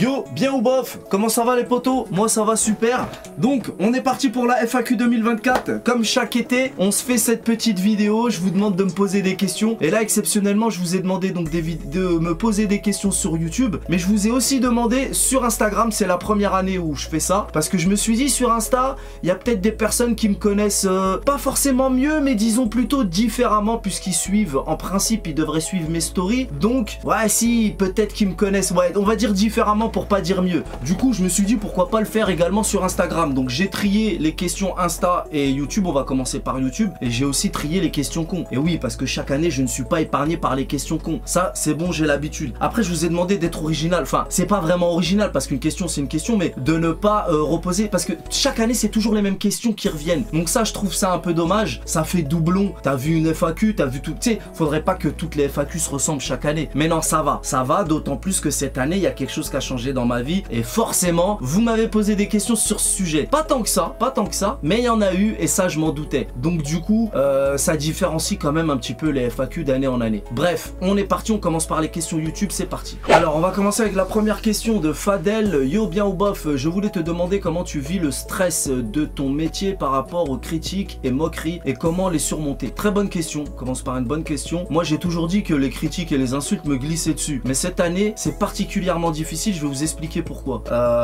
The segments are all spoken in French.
Yo, bien ou bof? Comment ça va les potos? Moi ça va super. Donc on est parti pour la FAQ 2024. Comme chaque été, on se fait cette petite vidéo. Je vous demande de me poser des questions. Et là exceptionnellement, je vous ai demandé donc de me poser des questions sur YouTube. Mais je vous ai aussi demandé sur Instagram. C'est la première année où je fais ça. Parce que je me suis dit sur Insta, il y a peut-être des personnes qui me connaissent pas forcément mieux, mais disons plutôt différemment. Puisqu'ils suivent, en principe, ils devraient suivre mes stories. Donc, ouais si, peut-être qu'ils me connaissent, ouais, on va dire différemment pour pas dire mieux. Du coup je me suis dit pourquoi pas le faire également sur Instagram. Donc j'ai trié les questions Insta et YouTube. On va commencer par YouTube. Et j'ai aussi trié les questions cons. Et oui, parce que chaque année je ne suis pas épargné par les questions cons. Ça c'est bon, j'ai l'habitude. Après je vous ai demandé d'être original. Enfin c'est pas vraiment original parce qu'une question c'est une question, mais de ne pas reposer. Parce que chaque année c'est toujours les mêmes questions qui reviennent. Donc ça je trouve ça un peu dommage. Ça fait doublon. T'as vu une FAQ, t'as vu tout. Tu sais, faudrait pas que toutes les FAQ se ressemblent chaque année. Mais non, ça va. Ça va, d'autant plus que cette année il y a quelque chose qui a changé dans ma vie et forcément vous m'avez posé des questions sur ce sujet. Pas tant que ça, mais il y en a eu et ça je m'en doutais. Donc du coup ça différencie quand même un petit peu les FAQ d'année en année. Bref, on est parti, on commence par les questions YouTube, c'est parti. Alors on va commencer avec la première question de Fadel. Yo, bien ou bof, je voulais te demander comment tu vis le stress de ton métier par rapport aux critiques et moqueries et comment les surmonter. Très bonne question, on commence par une bonne question. Moi j'ai toujours dit que les critiques et les insultes me glissaient dessus, mais cette année c'est particulièrement difficile. Je vais vous expliquer pourquoi.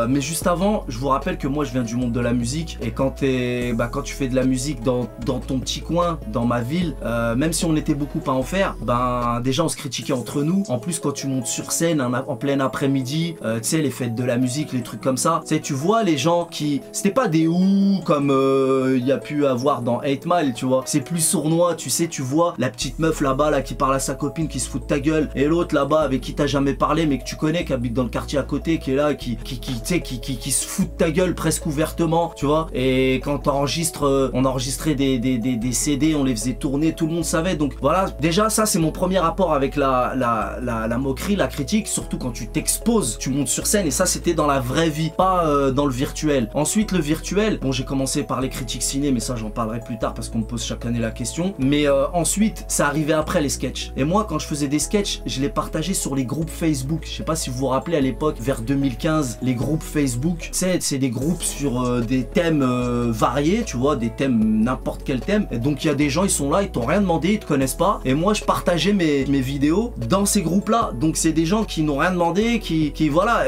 Mais juste avant, je vous rappelle que moi je viens du monde de la musique et quand tu fais de la musique dans ton petit coin, dans ma ville, même si on était beaucoup à en faire, déjà on se critiquait entre nous. En plus quand tu montes sur scène en plein après-midi, tu sais les fêtes de la musique, les trucs comme ça, tu sais, tu vois les gens qui, c'était pas des ou comme il y a pu avoir dans 8 Mile, tu vois, c'est plus sournois, tu sais, tu vois la petite meuf là-bas là qui parle à sa copine qui se fout de ta gueule et l'autre là-bas avec qui t'as jamais parlé mais que tu connais, qui habite dans le quartier à côté, qui est là, qui se fout de ta gueule presque ouvertement, tu vois. Et quand on enregistrait des CD, on les faisait tourner, tout le monde savait. Donc voilà, déjà ça c'est mon premier rapport avec la moquerie, la critique, surtout quand tu t'exposes, tu montes sur scène et ça c'était dans la vraie vie, pas dans le virtuel. Ensuite le virtuel, bon j'ai commencé par les critiques ciné, mais ça j'en parlerai plus tard parce qu'on me pose chaque année la question. Mais ensuite ça arrivait après les sketchs. Et moi quand je faisais des sketchs, je les partageais sur les groupes Facebook. Je sais pas si vous vous rappelez à l'époque, vers 2015, les groupes Facebook, c'est des groupes sur des thèmes variés, tu vois, des thèmes, n'importe quel thème. Et donc il y a des gens, ils sont là, ils t'ont rien demandé, ils te connaissent pas. Et moi je partageais mes vidéos dans ces groupes là. Donc c'est des gens qui n'ont rien demandé, qui voilà,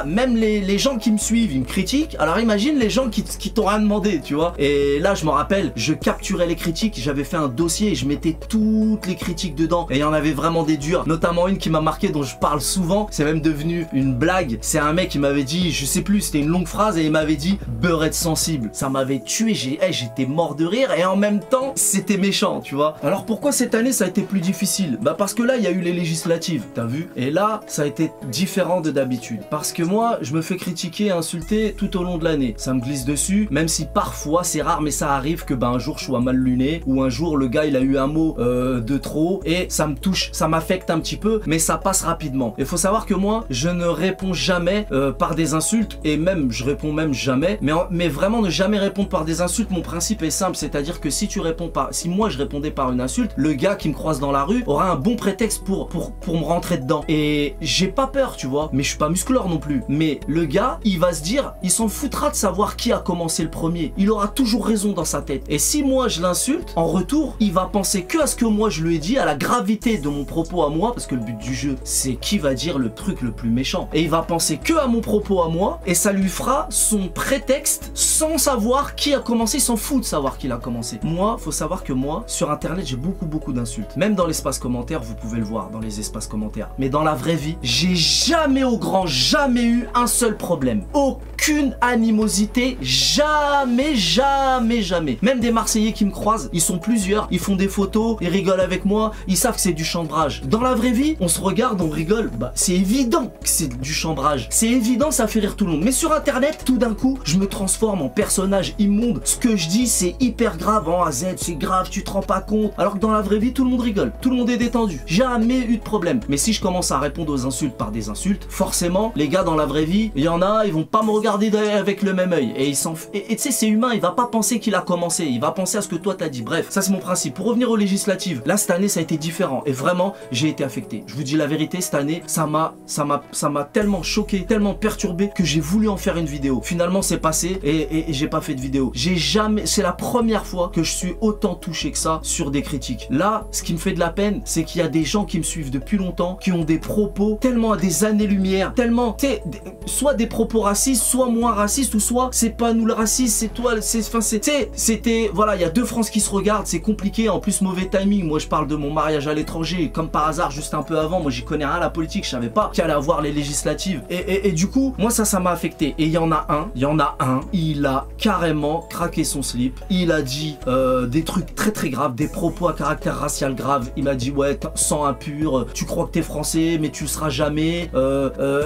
même les gens qui me suivent, ils me critiquent. Alors imagine les gens qui t'ont rien demandé, tu vois. Et là je me rappelle, je capturais les critiques, j'avais fait un dossier et je mettais toutes les critiques dedans. Et il y en avait vraiment des dures, notamment une qui m'a marqué, dont je parle souvent, c'est même devenu une blague. C'est un mec qui m'avait dit, je sais plus, c'était une longue phrase et il m'avait dit beurette sensible. Ça m'avait tué, j'étais mort de rire et en même temps c'était méchant, tu vois. Alors pourquoi cette année ça a été plus difficile? Parce que là il y a eu les législatives, t'as vu? Et là ça a été différent de d'habitude. Parce que moi je me fais critiquer et insulter tout au long de l'année. Ça me glisse dessus, même si parfois c'est rare, mais ça arrive que un jour je sois mal luné ou un jour le gars il a eu un mot de trop et ça me touche, ça m'affecte un petit peu, mais ça passe rapidement. Il faut savoir que moi je ne réponds jamais par des insultes et même je réponds même jamais, mais vraiment ne jamais répondre par des insultes. Mon principe est simple, c'est-à-dire que si moi je répondais par une insulte, le gars qui me croise dans la rue aura un bon prétexte pour me rentrer dedans. Et j'ai pas peur, tu vois, mais je suis pas musclore non plus. Mais le gars, il va se dire, il s'en foutra de savoir qui a commencé le premier. Il aura toujours raison dans sa tête. Et si moi je l'insulte, en retour, il va penser que à ce que moi je lui ai dit, à la gravité de mon propos à moi, parce que le but du jeu, c'est qui va dire le truc le plus méchant. Et il va penser que à mon propos à moi, et ça lui fera son prétexte sans savoir qui a commencé. Il s'en fout de savoir qui l'a commencé. Moi, faut savoir que moi, sur internet, j'ai beaucoup d'insultes. Même dans l'espace commentaire, vous pouvez le voir dans les espaces commentaires. Mais dans la vraie vie, j'ai jamais eu un seul problème. Aucune animosité, jamais. Même des Marseillais qui me croisent, ils sont plusieurs, ils font des photos, ils rigolent avec moi, ils savent que c'est du chambrage. Dans la vraie vie, on se regarde, on rigole, c'est évident que c'est du chambrage. C'est évident, ça fait rire tout le monde. Mais sur internet, tout d'un coup, je me transforme en personnage immonde. Ce que je dis, c'est hyper grave, en A à Z, c'est grave, tu te rends pas compte. Alors que dans la vraie vie, tout le monde rigole, tout le monde est détendu. Jamais eu de problème. Mais si je commence à répondre aux insultes par des insultes, forcément, les gars dans la vraie vie, il y en a, ils vont pas me regarder regarder avec le même œil. Et tu sais, c'est humain, il va pas penser qu'il a commencé, il va penser à ce que toi t'as dit. Bref, ça c'est mon principe. Pour revenir aux législatives, là cette année ça a été différent et vraiment j'ai été affecté. Je vous dis la vérité, cette année ça m'a tellement choqué, tellement perturbé que j'ai voulu en faire une vidéo. Finalement c'est passé et j'ai pas fait de vidéo. C'est la première fois que je suis autant touché que ça sur des critiques. Là, ce qui me fait de la peine, c'est qu'il y a des gens qui me suivent depuis longtemps, qui ont des propos tellement à des années-lumière, tellement, tu sais, soit des propos racistes, soit moins racistes, ou soit c'est pas nous le raciste, c'est toi, c'était, voilà, il y a deux France qui se regardent, c'est compliqué, en plus mauvais timing. Moi je parle de mon mariage à l'étranger, comme par hasard juste un peu avant, moi j'y connais rien à la politique, je savais pas qu'il allait avoir les législatives, et du coup, moi ça m'a affecté, et il y en a un, il a carrément craqué son slip, il a dit des trucs très graves, des propos à caractère racial grave, il m'a dit ouais, sang impur, tu crois que t'es français mais tu le seras jamais,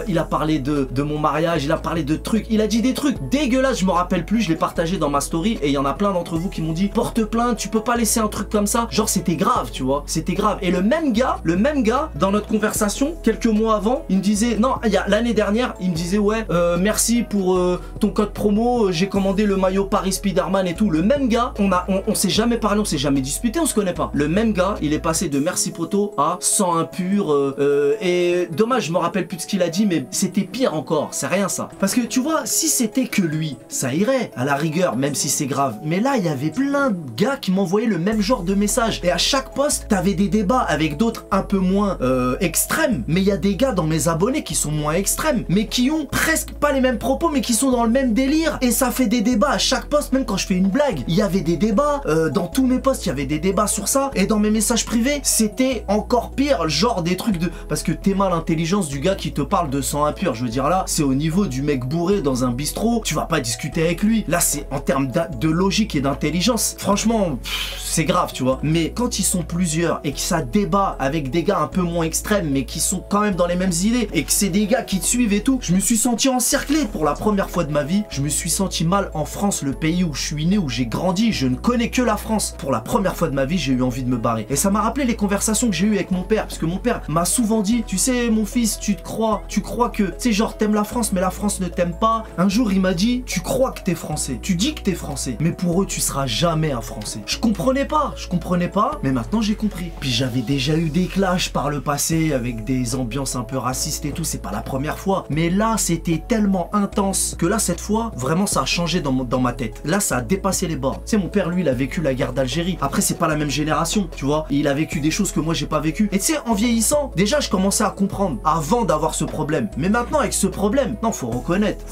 il a parlé de mon mariage, il a parlé de trucs, il a dit des trucs dégueulasses, je me rappelle plus, je l'ai partagé dans ma story, et il y en a plein d'entre vous qui m'ont dit porte plainte, tu peux pas laisser un truc comme ça, genre c'était grave, tu vois, c'était grave. Et le même gars, dans notre conversation, quelques mois avant, il me disait, non, il y a l'année dernière, il me disait ouais, merci pour ton code promo, j'ai commandé le maillot Paris Spider-Man et tout. Le même gars, on s'est jamais parlé, on s'est jamais disputé, on se connaît pas. Le même gars, il est passé de merci poto à sang impur, et dommage, je me rappelle plus de ce qu'il a dit, mais c'était pire encore, c'est rien ça. Parce que tu vois, si c'était que lui, ça irait, à la rigueur, même si c'est grave. Mais là, il y avait plein de gars qui m'envoyaient le même genre de message. Et à chaque post, t'avais des débats avec d'autres un peu moins extrêmes. Mais il y a des gars dans mes abonnés qui sont moins extrêmes, mais qui ont presque pas les mêmes propos, mais qui sont dans le même délire. Et ça fait des débats à chaque post, même quand je fais une blague. Il y avait des débats, dans tous mes posts, il y avait des débats sur ça. Et dans mes messages privés, c'était encore pire, genre des trucs de... Parce que t'es mal l'intelligence du gars qui te parle de sang impur. Je veux dire là, c'est au niveau du mec bourré dans un bistrot, tu vas pas discuter avec lui. Là, c'est en termes de logique et d'intelligence. Franchement, c'est grave, tu vois. Mais quand ils sont plusieurs et que ça débat avec des gars un peu moins extrêmes, mais qui sont quand même dans les mêmes idées, et que c'est des gars qui te suivent et tout, je me suis senti encerclé pour la première fois de ma vie. Je me suis senti mal en France, le pays où je suis né, où j'ai grandi. Je ne connais que la France. Pour la première fois de ma vie, j'ai eu envie de me barrer. Et ça m'a rappelé les conversations que j'ai eues avec mon père, parce que mon père m'a souvent dit, tu sais, mon fils, tu crois que, tu sais, genre, t'aimes la France, mais la France ne t'aime pas. Un jour, il m'a dit, tu crois que t'es français, tu dis que t'es français, mais pour eux, tu seras jamais un français. Je comprenais pas, mais maintenant j'ai compris. Puis j'avais déjà eu des clashs par le passé avec des ambiances un peu racistes et tout, c'est pas la première fois. Mais là, c'était tellement intense que là, cette fois, vraiment, ça a changé dans ma tête. Là, ça a dépassé les bords. Tu sais, mon père, lui, il a vécu la guerre d'Algérie. Après, c'est pas la même génération, tu vois. Il a vécu des choses que moi, j'ai pas vécu. Et tu sais, en vieillissant, déjà, je commençais à comprendre avant d'avoir ce problème. Mais maintenant, avec ce problème, non, faut reconnaître,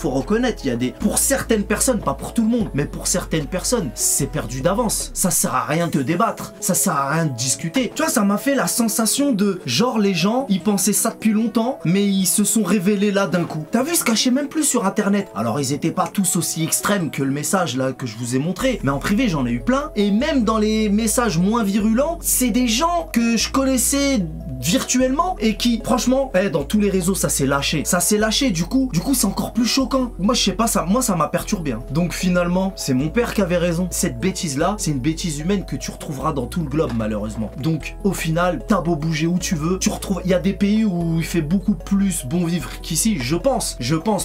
il y a des... Pour certaines personnes, pas pour tout le monde, mais pour certaines personnes, c'est perdu d'avance. Ça sert à rien de débattre, ça sert à rien de discuter. Tu vois, ça m'a fait la sensation de genre les gens, ils pensaient ça depuis longtemps, mais ils se sont révélés là d'un coup. T'as vu, se cachaient même plus sur internet. Alors ils étaient pas tous aussi extrêmes que le message là que je vous ai montré, mais en privé j'en ai eu plein. Et même dans les messages moins virulents, c'est des gens que je connaissais virtuellement et qui, franchement, dans tous les réseaux ça s'est lâché. Ça s'est lâché, du coup c'est encore plus choquant. Moi je sais pas, ça m'a perturbé. Hein. Donc finalement, c'est mon père qui avait raison. Cette bêtise là, c'est une bêtise humaine que tu retrouveras dans tout le globe malheureusement. Donc au final, t'as beau bouger où tu veux, tu retrouves... Il y a des pays où il fait beaucoup plus bon vivre qu'ici, je pense,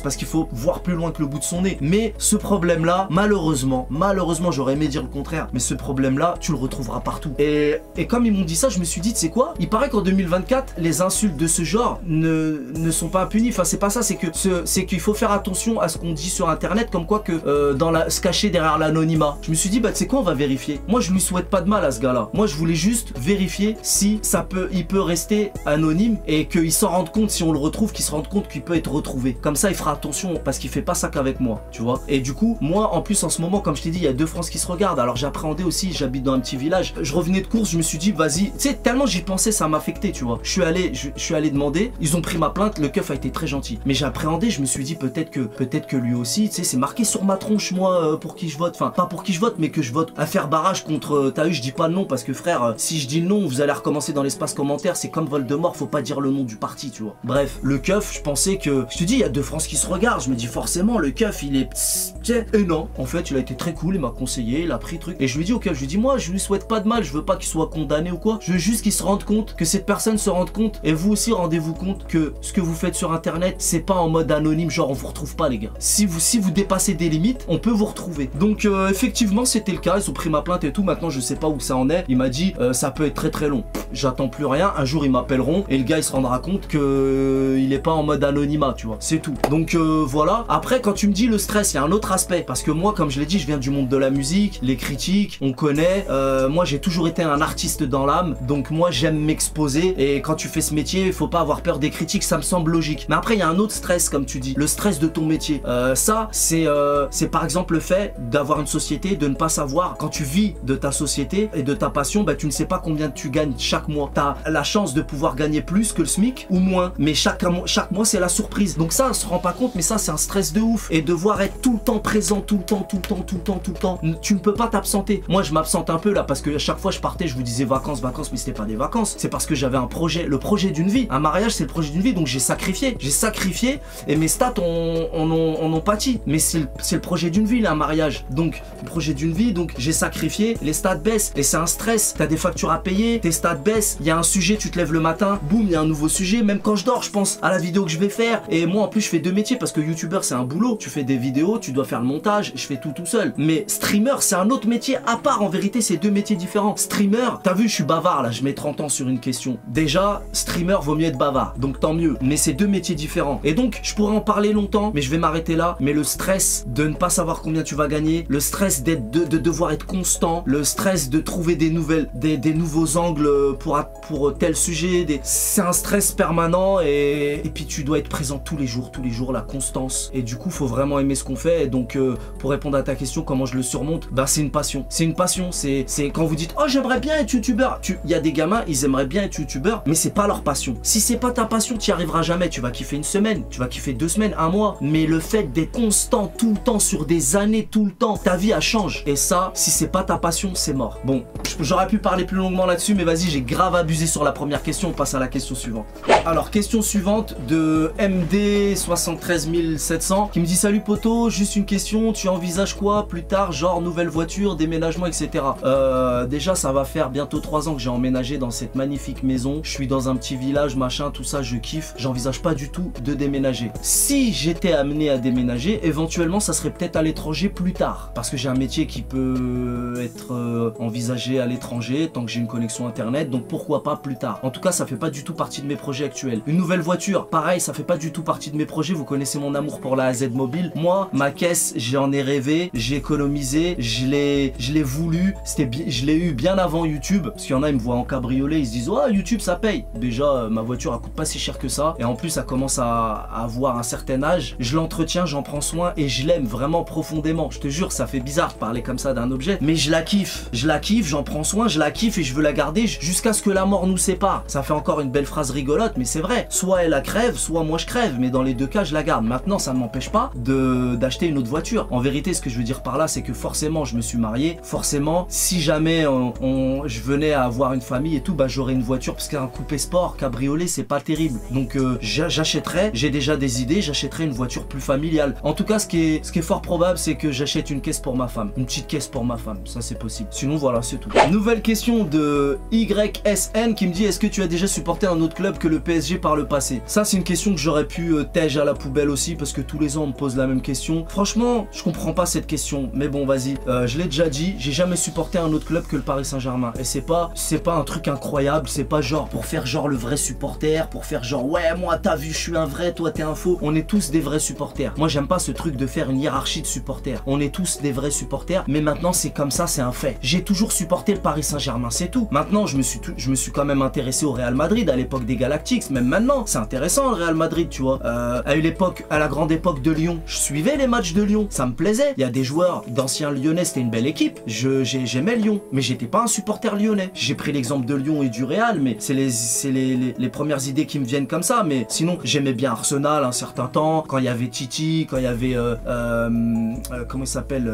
parce qu'il faut voir plus loin que le bout de son nez. Mais ce problème là, malheureusement, j'aurais aimé dire le contraire, mais ce problème là, tu le retrouveras partout. Et comme ils m'ont dit ça, je me suis dit, tu sais quoi, il paraît qu'en 2024, les insultes de ce genre ne sont pas impunies. Enfin, c'est pas ça, c'est qu'il faut faire attention à ce qu'on dit sur internet, comme quoi que se cacher derrière l'anonymat. Je me suis dit, bah tu sais quoi, on va vérifier. Moi je lui souhaite pas de mal à ce gars là. Moi je voulais juste vérifier si il peut rester anonyme et qu'il s'en rende compte, si on le retrouve, qu'il se rende compte qu'il peut être retrouvé. Comme ça il fera attention parce qu'il fait pas ça qu'avec moi, tu vois. Et du coup, moi en plus en ce moment, comme je t'ai dit, il y a deux France qui se regardent. Alors j'appréhendais aussi, j'habite dans un petit village. Je revenais de course, je me suis dit, vas-y, tu sais, tellement j'y pensais, ça m'affectait, tu vois. Je suis allé demander, ils ont pris ma plainte, le keuf a été très gentil. Mais j'appréhendais, je me suis dit peut-être que lui aussi, tu sais, c'est marqué sur ma tronche, moi, pour qui je vote. Enfin, pas pour qui je vote, mais que je vote à faire barrage contre... T'as eu, je dis pas le nom parce que frère, si je dis le nom, vous allez recommencer dans l'espace commentaire, c'est comme Voldemort, faut pas dire le nom du parti, tu vois. Bref, le keuf, je pensais que... Je te dis, il y a deux France qui se regardent, je me dis forcément, le keuf, il est... Et non, en fait, il a été très cool, il m'a conseillé, il a pris truc. Et je lui dis au keuf, je lui dis, moi, je lui souhaite pas de mal, je veux pas qu'il soit condamné ou quoi. Je veux juste qu'il se rende compte, que cette personne se rende compte, et vous aussi, rendez-vous compte que ce que vous faites sur internet, c'est pas en mode anonyme, genre on vous retrouve pas les gars. Si vous dépassez des limites, on peut vous retrouver. Donc effectivement c'était le cas, ils ont pris ma plainte et tout. Maintenant je sais pas où ça en est. Il m'a dit ça peut être très très long. J'attends plus rien, un jour ils m'appelleront et le gars il se rendra compte que il est pas en mode anonymat, tu vois, c'est tout. Donc voilà. Après quand tu me dis le stress, il y a un autre aspect, parce que moi comme je l'ai dit, je viens du monde de la musique, les critiques, on connaît. Moi j'ai toujours été un artiste dans l'âme, donc moi j'aime m'exposer, et quand tu fais ce métier, il faut pas avoir peur des critiques, ça me semble logique. Mais après il y a un autre stress, comme tu dis, le stress de ton métier. Ça c'est par exemple le fait d'avoir une société, de ne pas savoir, quand tu vis de ta société et de ta passion, bah, tu ne sais pas combien tu gagnes chaque mois. Tu as la chance de pouvoir gagner plus que le SMIC ou moins, mais chaque mois c'est la surprise. Donc ça on se rend pas compte, mais ça c'est un stress de ouf. Et devoir être tout le temps présent, tout le temps, tu ne peux pas t'absenter. Moi je m'absente un peu là, parce que à chaque fois je partais, je vous disais vacances, mais c'était pas des vacances, c'est parce que j'avais un projet, le projet d'une vie. Un mariage c'est le projet d'une vie, donc j'ai sacrifié et mes stats en ont pâti. Mais c'est le projet d'une vie là, un mariage, donc le projet d'une vie, donc j'ai sacrifié, les stats baissent et c'est un stress. T'as des factures à payer, tes stats baissent, il y a un sujet, tu te lèves le matin, boum, il y a un nouveau sujet. Même quand je dors, je pense à la vidéo que je vais faire. Et moi en plus je fais deux métiers, parce que youtubeur c'est un boulot, tu fais des vidéos, tu dois faire le montage, je fais tout seul. Mais streamer c'est un autre métier à part. En vérité c'est deux métiers différents. Streamer, t'as vu, je suis bavard là, je mets 30 ans sur une question. Déjà streamer vaut mieux être bavard, donc tant mieux, mais c'est deux métiers différents. Et donc je pourrais en parler longtemps, mais je vais m'arrêter là. Mais le stress de ne pas savoir combien tu vas gagner, le stress de devoir être constant, le stress de trouver des nouveaux angles pour tel sujet, c'est un stress permanent. Et puis tu dois être présent tous les jours, la constance. Et du coup faut vraiment aimer ce qu'on fait. Et donc pour répondre à ta question, comment je le surmonte, bah c'est une passion. C'est une passion, c'est quand vous dites oh j'aimerais bien être youtubeur, il y a des gamins, ils aimeraient bien être youtubeur, mais c'est pas leur passion. Si c'est pas ta passion, tu y arriveras jamais. Tu vas kiffer une semaine, tu vas kiffer 2 semaines, un mois, mais le fait d'être constant tout le temps, sur des années, tout le temps, ta vie elle change. Et ça, si c'est pas ta passion, c'est mort. Bon, j'aurais pu parler plus longuement là-dessus, mais vas-y, j'ai grave abusé sur la première question. On passe à la question suivante. Alors question suivante de MD 73700 qui me dit salut poto, juste une question, tu envisages quoi plus tard, genre nouvelle voiture, déménagement, etc. Déjà ça va faire bientôt 3 ans que j'ai emménagé dans cette magnifique maison. Je suis dans un petit village, machin, tout ça, je kiffe. J'envisage pas du tout de déménager. Si j'étais amené à déménager, éventuellement ça serait peut-être à l'étranger plus tard, parce que j'ai un métier qui peut être envisagé à l'étranger tant que j'ai une connexion internet, donc pourquoi pas plus tard. En tout cas ça fait pas du tout partie de mes projets actuels. Une nouvelle voiture, pareil, ça fait pas du tout partie de mes projets. Vous connaissez mon amour pour la AZ Mobile. Moi, ma caisse, j'en ai rêvé, j'ai économisé, je l'ai voulu, je l'ai eu bien avant YouTube, parce qu'il y en a, ils me voient en cabriolet, ils se disent oh YouTube ça paye. Déjà ma voiture elle coûte pas si cher que ça, et en plus ça commence à avoir un certain âge. Je l'entretiens, j'en prends soin et je l'aime vraiment profondément. Je te jure, ça fait bizarre de parler comme ça d'un objet, mais je la kiffe, j'en prends soin, je la kiffe et je veux la garder jusqu'à ce que la mort nous sépare. Ça fait encore une belle phrase rigolote, mais c'est vrai. Soit elle la crève, soit moi je crève, mais dans les deux cas je la garde. Maintenant ça ne m'empêche pas d'acheter une autre voiture. En vérité ce que je veux dire par là, c'est que forcément je me suis marié, forcément si jamais je venais à avoir une famille et tout, bah j'aurais une voiture, parce qu'un coupé sport, cabriolet c'est pas terrible. Donc j'achèterais, j'ai déjà des idées, j'achèterais une voiture plus familiale. En tout cas ce qui est fort probable, c'est que j'achète une caisse pour ma femme, une petite caisse pour ma femme, ça c'est possible. Sinon voilà, c'est tout. Nouvelle question de YSN qui me dit est-ce que tu as déjà supporté un autre club que le PSG par le passé? Ça c'est une question que j'aurais pu tège à la poubelle aussi, parce que tous les ans on me pose la même question. Franchement je comprends pas cette question, mais bon vas-y, je l'ai déjà dit, j'ai jamais supporté un autre club que le Paris Saint-Germain. Et c'est pas un truc incroyable, c'est pas genre pour faire genre le vrai supporter, pour faire genre ouais moi t'as vu je suis un vrai, toi t'es un faux. On est tous des vrais supporters. Moi j'aime pas ce truc de faire une hiérarchie de supporters. On est tous des vrais supporters, mais maintenant c'est comme ça, c'est un fait. J'ai toujours supporté le Paris Saint-Germain, c'est tout. Maintenant je me suis quand même intéressé au Real Madrid à l'époque des Galactiques, même maintenant c'est intéressant le Real Madrid, tu vois. À la grande époque de Lyon, je suivais les matchs de Lyon, ça me plaisait. Il y a des joueurs d'anciens lyonnais, c'était une belle équipe. J'aimais Lyon, mais j'étais pas un supporter lyonnais. J'ai pris l'exemple de Lyon et du Real, mais c'est les premières idées qui me viennent comme ça. Mais sinon j'aimais bien Arsenal un certain temps, quand il y avait Titi, quand il y avait comment il s'appelle,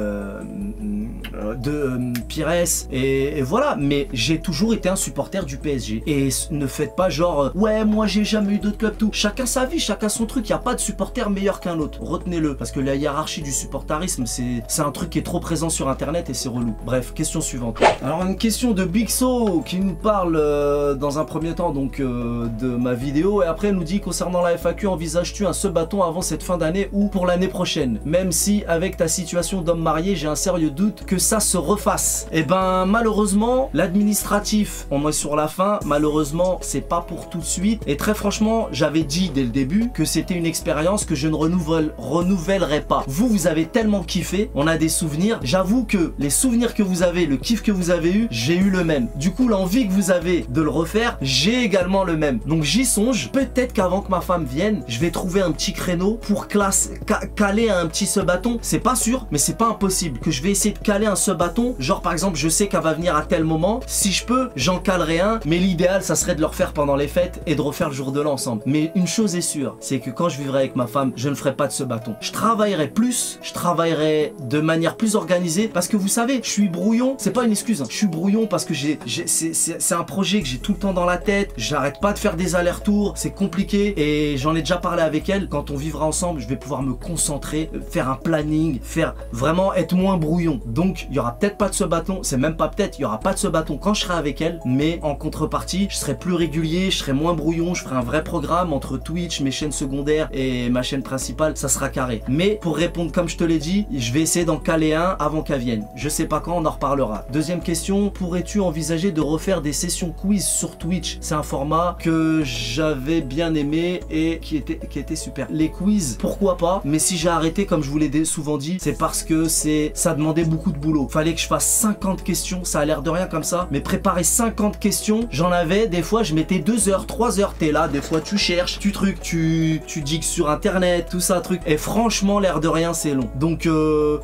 Pires, et voilà. Mais j'ai toujours été un supporter du PSG. Et ne faites pas genre ouais moi j'ai jamais eu d'autres clubs, tout. Chacun sa vie, chacun son truc. Il n'y a pas de supporter meilleur qu'un autre, retenez-le, parce que la hiérarchie du supporterisme c'est un truc qui est trop présent sur internet et c'est relou. Bref, question suivante. Alors une question de Bigso qui nous parle dans un premier temps donc de ma vidéo, et après elle nous dit concernant la FAQ, envisages-tu un sub-bâton avant cette fin fin d'année ou pour l'année prochaine. Même si avec ta situation d'homme marié, j'ai un sérieux doute que ça se refasse. Et ben malheureusement, l'administratif, on est sur la fin, malheureusement, c'est pas pour tout de suite. Et très franchement, j'avais dit dès le début que c'était une expérience que je ne renouvellerai pas. Vous avez tellement kiffé, on a des souvenirs. J'avoue que les souvenirs que vous avez, le kiff que vous avez eu, j'ai eu le même. Du coup, l'envie que vous avez de le refaire, j'ai également le même. Donc j'y songe. Peut-être qu'avant que ma femme vienne, je vais trouver un petit créneau pour caler un petit subathon. C'est pas sûr, mais c'est pas impossible que je vais essayer de caler un subathon. Genre par exemple, je sais qu'elle va venir à tel moment. Si je peux, j'en calerai un. Mais l'idéal, ça serait de le refaire pendant les fêtes et de refaire le jour de l'an ensemble. Mais une chose est sûre, c'est que quand je vivrai avec ma femme, je ne ferai pas de subathon. Je travaillerai plus, je travaillerai de manière plus organisée parce que vous savez, je suis brouillon. C'est pas une excuse, hein. Je suis brouillon parce que c'est un projet que j'ai tout le temps dans la tête. J'arrête pas de faire des allers-retours. C'est compliqué et j'en ai déjà parlé avec elle. Quand on vivra ensemble, je vais pouvoir me concentrer, faire un planning, faire vraiment être moins brouillon. Donc il y aura peut-être pas de subathon, c'est même pas peut-être, il y aura pas de subathon quand je serai avec elle, mais en contrepartie, je serai plus régulier, je serai moins brouillon, je ferai un vrai programme entre Twitch, mes chaînes secondaires et ma chaîne principale, ça sera carré. Mais pour répondre comme je te l'ai dit, je vais essayer d'en caler un avant qu'elle vienne. Je sais pas quand, on en reparlera. Deuxième question, pourrais-tu envisager de refaire des sessions quiz sur Twitch? C'est un format que j'avais bien aimé et qui était super. Les quiz, pourquoi pas, mais si j'ai arrêté, comme je vous l'ai souvent dit, c'est parce que ça demandait beaucoup de boulot. Fallait que je fasse 50 questions, ça a l'air de rien comme ça, mais préparer 50 questions, j'en avais, des fois je mettais 2 heures, 3 heures, t'es là, des fois tu cherches, tu digues sur internet, tout ça, truc, et franchement l'air de rien c'est long. Donc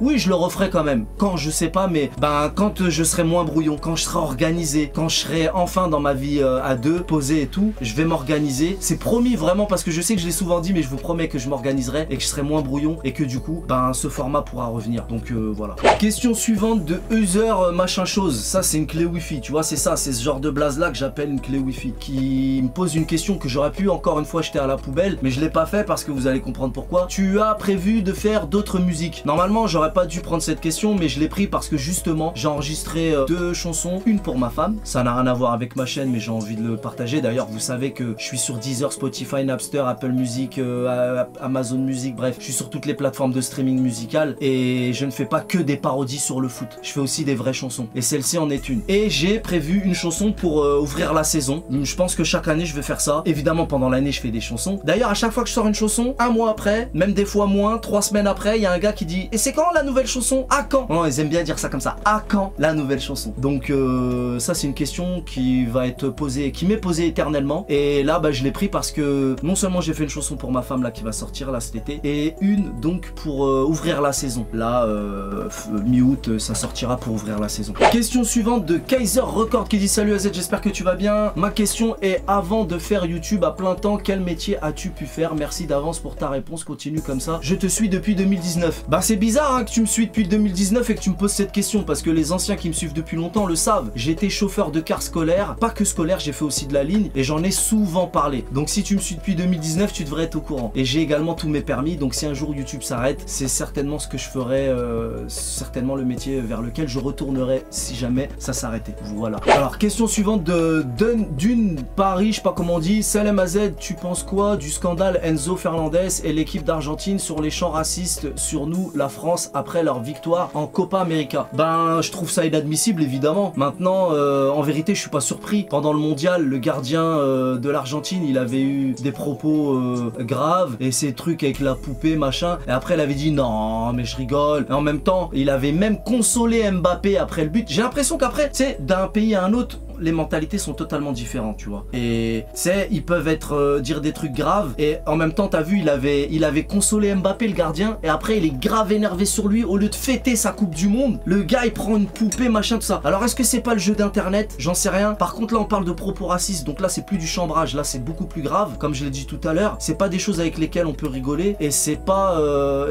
oui, je le referai quand même, quand je sais pas, mais ben quand je serai moins brouillon, quand je serai organisé, quand je serai enfin dans ma vie à deux, posé et tout, je vais m'organiser, c'est promis vraiment, parce que je sais que je l'ai souvent dit, mais je vous promets que je m'organiserai et que je serai moins brouillon et que du coup, ben ce format pourra revenir. Donc voilà. Question suivante de User machin chose, ça c'est une clé wifi, tu vois, c'est ça, c'est ce genre de blase là que j'appelle une clé wifi, qui me pose une question que j'aurais pu encore une fois jeter à la poubelle, mais je l'ai pas fait parce que vous allez comprendre pourquoi. Tu as prévu de faire d'autres musiques? Normalement j'aurais pas dû prendre cette question, mais je l'ai pris parce que justement j'ai enregistré 2 chansons, une pour ma femme, ça n'a rien à voir avec ma chaîne mais j'ai envie de le partager. D'ailleurs vous savez que je suis sur Deezer, Spotify, Napster, Apple Music, Amazon Music, bref je suis sur toutes les plateformes de streaming musical et je ne fais pas que des parodies sur le foot, je fais aussi des vraies chansons et celle-ci en est une. Et j'ai prévu une chanson pour ouvrir la saison. Je pense que chaque année je vais faire ça. Évidemment pendant l'année je fais des chansons. D'ailleurs à chaque fois que je sors une chanson, un mois après, même des fois moins, 3 semaines après, il y a un gars qui dit: et c'est quand la nouvelle chanson? À quand? Non, ils aiment bien dire ça comme ça. À quand la nouvelle chanson? Donc ça c'est une question qui va être posée, qui m'est posée éternellement. Et là bah je l'ai pris parce que non seulement j'ai fait une chanson pour ma femme là qui va sortir là cet été, et une donc pour ouvrir la saison. Là mi-août ça sortira pour ouvrir la saison. Question suivante de Kaiser Record qui dit: salut AZ, j'espère que tu vas bien. Ma question est, avant de faire YouTube à plein temps, quel métier as-tu pu faire? Merci d'avance pour ta réponse, continue comme ça. Je te suis depuis 2019. Bah c'est bizarre hein, que tu me suis depuis 2019 et que tu me poses cette question, parce que les anciens qui me suivent depuis longtemps le savent. J'étais chauffeur de car scolaire, pas que scolaire, j'ai fait aussi de la ligne et j'en ai souvent parlé. Donc si tu me suis depuis 2019, tu devrais être au courant. Et j'ai également tous mes permis, donc si un jour YouTube s'arrête, c'est certainement ce que je ferai, certainement le métier vers lequel je retournerai si jamais ça s'arrêtait. Voilà. Alors question suivante de Dune Paris, je sais pas comment on dit. Salem AZ, tu penses quoi du scandale Enzo Fernandez et l'équipe d'Argentine sur les chants racistes sur nous, la France, après leur victoire en Copa América? Ben je trouve ça inadmissible évidemment. Maintenant en vérité je suis pas surpris. Pendant le mondial, le gardien de l'Argentine, il avait eu des propos graves et ces trucs avec la poupée machin, et après il avait dit non mais je rigole, et en même temps il avait même consolé Mbappé après le but. J'ai l'impression qu'après, tu sais, d'un pays à un autre, les mentalités sont totalement différentes, tu vois. Et c'est, ils peuvent être dire des trucs graves et en même temps, t'as vu, il avait consolé Mbappé, le gardien, et après il est grave énervé sur lui. Au lieu de fêter sa coupe du monde, le gars il prend une poupée machin tout ça. Alors est-ce que c'est pas le jeu d'internet? J'en sais rien. Par contre là on parle de propos racistes, donc là c'est plus du chambrage, là c'est beaucoup plus grave. Comme je l'ai dit tout à l'heure, c'est pas des choses avec lesquelles on peut rigoler et c'est pas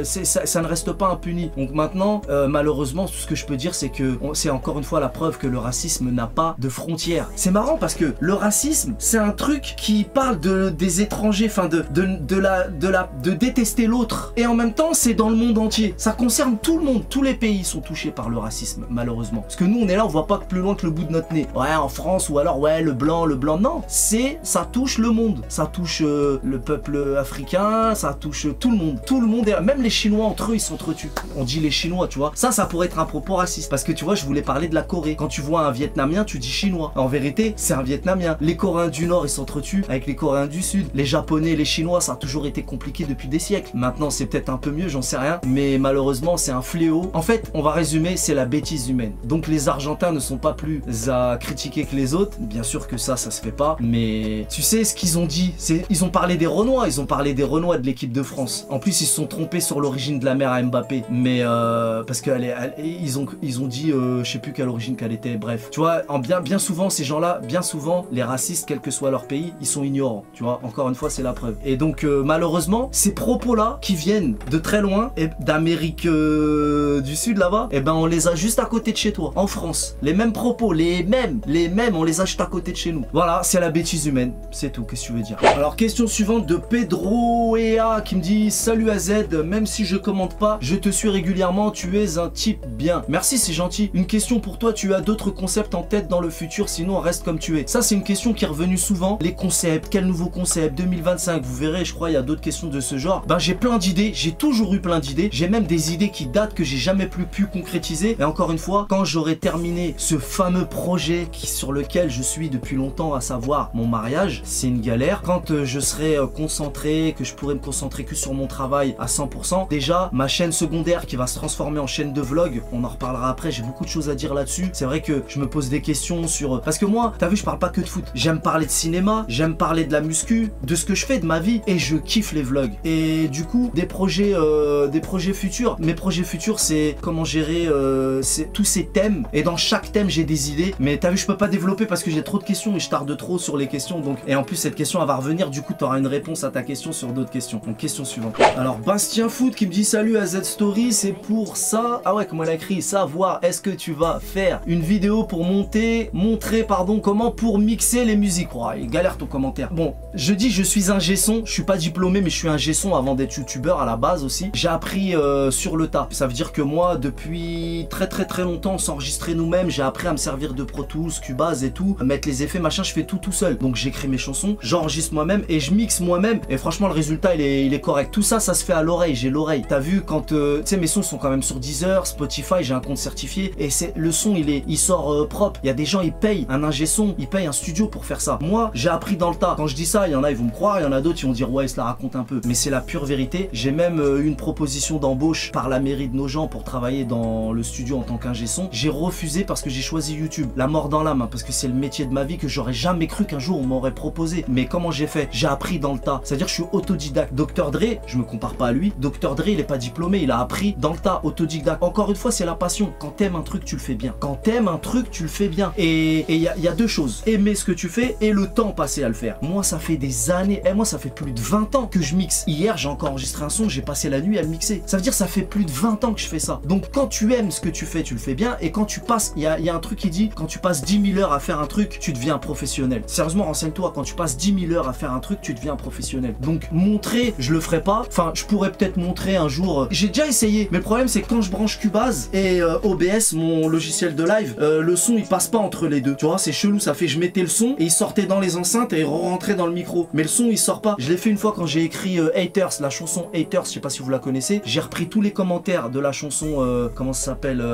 ça ne reste pas impuni. Donc maintenant malheureusement tout ce que je peux dire c'est que c'est encore une fois la preuve que le racisme n'a pas de frontières. frontières. C'est marrant parce que le racisme, c'est un truc qui parle des étrangers, enfin de détester l'autre. Et en même temps, c'est dans le monde entier. Ça concerne tout le monde. Tous les pays sont touchés par le racisme, malheureusement. Parce que nous, on est là, on voit pas plus loin que le bout de notre nez. Ouais, en France, ou alors, ouais, le blanc. Non, ça touche le monde. Ça touche le peuple africain, ça touche tout le monde. Tout le monde, même les Chinois entre eux, ils s'entretuent. On dit les Chinois, tu vois. Ça pourrait être un propos raciste. Parce que tu vois, je voulais parler de la Corée. Quand tu vois un Vietnamien, tu dis chinois. En vérité, c'est un Vietnamien. Les Coréens du Nord, ils s'entretuent avec les Coréens du Sud. Les Japonais et les Chinois, ça a toujours été compliqué depuis des siècles. Maintenant, c'est peut-être un peu mieux, j'en sais rien. Mais malheureusement, c'est un fléau. En fait, on va résumer, c'est la bêtise humaine. Donc les Argentins ne sont pas plus à critiquer que les autres. Bien sûr que ça se fait pas. Mais tu sais ce qu'ils ont dit, ils ont parlé des Renois. Ils ont parlé des Renois de l'équipe de France. En plus, ils se sont trompés sur l'origine de la mère à Mbappé. Mais parce qu'ils ont dit, je sais plus quelle origine qu'elle était. Bref, tu vois, bien souvent, ces gens-là, bien souvent, les racistes, quel que soit leur pays, ils sont ignorants. Tu vois, encore une fois, c'est la preuve. Et donc, malheureusement, ces propos-là, qui viennent de très loin, d'Amérique du Sud là-bas, et ben on les a juste à côté de chez toi, en France. Les mêmes propos, les mêmes, on les a juste à côté de chez nous. Voilà, c'est la bêtise humaine, c'est tout, qu'est-ce que tu veux dire. Alors, question suivante de Pedro Ea qui me dit: salut AZ, même si je commente pas, je te suis régulièrement, tu es un type bien. Merci, c'est gentil. Une question pour toi, tu as d'autres concepts en tête dans le futur, sinon reste comme tu es? Ça, c'est une question qui est revenue souvent. Les concepts, quel nouveau concept 2025, vous verrez, je crois, il y a d'autres questions de ce genre. Ben, j'ai plein d'idées, j'ai toujours eu plein d'idées. J'ai même des idées qui datent que j'ai jamais pu concrétiser. Et encore une fois, quand j'aurai terminé ce fameux projet sur lequel je suis depuis longtemps, à savoir mon mariage, c'est une galère. Quand je serai concentré, que je pourrai me concentrer que sur mon travail à 100%, déjà, ma chaîne secondaire qui va se transformer en chaîne de vlog, on en reparlera après, j'ai beaucoup de choses à dire là-dessus. C'est vrai que je me pose des questions sur... Parce que moi, t'as vu, je parle pas que de foot. J'aime parler de cinéma, j'aime parler de la muscu, de ce que je fais, de ma vie, et je kiffe les vlogs. Et du coup, des projets futurs. Mes projets futurs, c'est comment gérer tous ces thèmes. Et dans chaque thème, j'ai des idées. Mais t'as vu, je peux pas développer parce que j'ai trop de questions et je tarde trop sur les questions. Donc, et en plus, cette question, elle va revenir. Du coup, tu auras une réponse à ta question sur d'autres questions. Donc, question suivante. Alors, Bastien Foot qui me dit: salut AZ Story, c'est pour ça. Ah ouais, comment elle a écrit? Savoir, est-ce que tu vas faire une vidéo pour montrer comment pour mixer les musiques? Oh, il galère ton commentaire. Bon, je dis, je suis un G-son. Je suis pas diplômé, mais je suis un G-son avant d'être youtubeur à la base aussi. J'ai appris sur le tas. Ça veut dire que moi, depuis très longtemps, on s'enregistrait nous-mêmes. J'ai appris à me servir de Pro Tools, Cubase et tout, mettre les effets, machin, je fais tout seul. Donc j'écris mes chansons, j'enregistre moi-même et je mixe moi-même. Et franchement, le résultat, il est correct. Tout ça, ça se fait à l'oreille. J'ai l'oreille. T'as vu quand, tu sais, mes sons sont quand même sur Deezer, Spotify, j'ai un compte certifié. Et le son, il sort propre. Il y a des gens, ils payent un ingé son, ils payent un studio pour faire ça. Moi, j'ai appris dans le tas. Quand je dis ça, il y en a, ils vont me croire. Il y en a d'autres, ils vont dire: ouais, il se la raconte un peu. Mais c'est la pure vérité. J'ai même eu une proposition d'embauche par la mairie de Nogent pour travailler dans le studio en tant qu'ingé son. J'ai refusé parce que j'ai choisi YouTube, la mort dans l'âme, hein, parce que c'est le métier de ma vie que j'aurais jamais cru qu'un jour on m'aurait proposé. Mais comment j'ai fait? J'ai appris dans le tas. C'est-à-dire que je suis autodidacte. Dr Dre, je me compare pas à lui. Dr Dre, il est pas diplômé, il a appris dans le tas, autodidacte. Encore une fois, c'est la passion. Quand t'aimes un truc, tu le fais bien. Quand t'aimes un truc, tu le fais bien. Et il y a deux choses: aimer ce que tu fais et le temps passé à le faire. Moi, ça fait des années, moi ça fait plus de 20 ans que je mixe. Hier, j'ai encore enregistré un son, j'ai passé la nuit à le mixer. Ça veut dire ça fait plus de 20 ans que je fais ça. Donc quand tu aimes ce que tu fais, tu le fais bien. Et quand tu passes, il y a un truc qui dit: quand tu passes 10 000 heures à faire un truc, tu deviens un professionnel. Sérieusement, renseigne-toi, quand tu passes 10 000 heures à faire un truc, tu deviens un professionnel. Donc montrer, je le ferai pas. Enfin, je pourrais peut-être montrer un jour. J'ai déjà essayé, mais le problème c'est que quand je branche Cubase et OBS, mon logiciel de live, le son il passe pas entre les deux. Tu vois, c'est chelou, ça fait, je mettais le son et il sortait dans les enceintes et il rentrait dans le micro. Mais le son il sort pas. Je l'ai fait une fois quand j'ai écrit Haters, la chanson Haters, je sais pas si vous la connaissez. J'ai repris tous les commentaires de la chanson, comment ça s'appelle,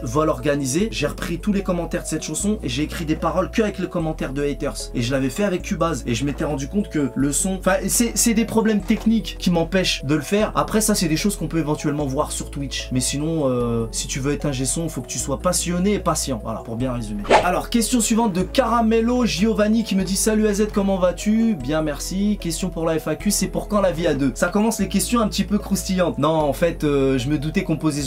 Vol organisé. J'ai repris tous les commentaires de cette chanson et j'ai écrit des paroles que avec les commentaires de Haters. Et je l'avais fait avec Cubase et je m'étais rendu compte que le son, enfin c'est des problèmes techniques qui m'empêchent de le faire. Après ça, c'est des choses qu'on peut éventuellement voir sur Twitch. Mais sinon, si tu veux être ingé son, faut que tu sois passionné et patient. Voilà, pour bien résumer. Alors, question suivante de Caramello Giovanni qui me dit: salut AZ, comment vas-tu? Bien, merci. Question pour la FAQ, c'est pour quand la vie à deux? Ça commence les questions un petit peu croustillantes. Non, en fait, je me doutais qu'on poserait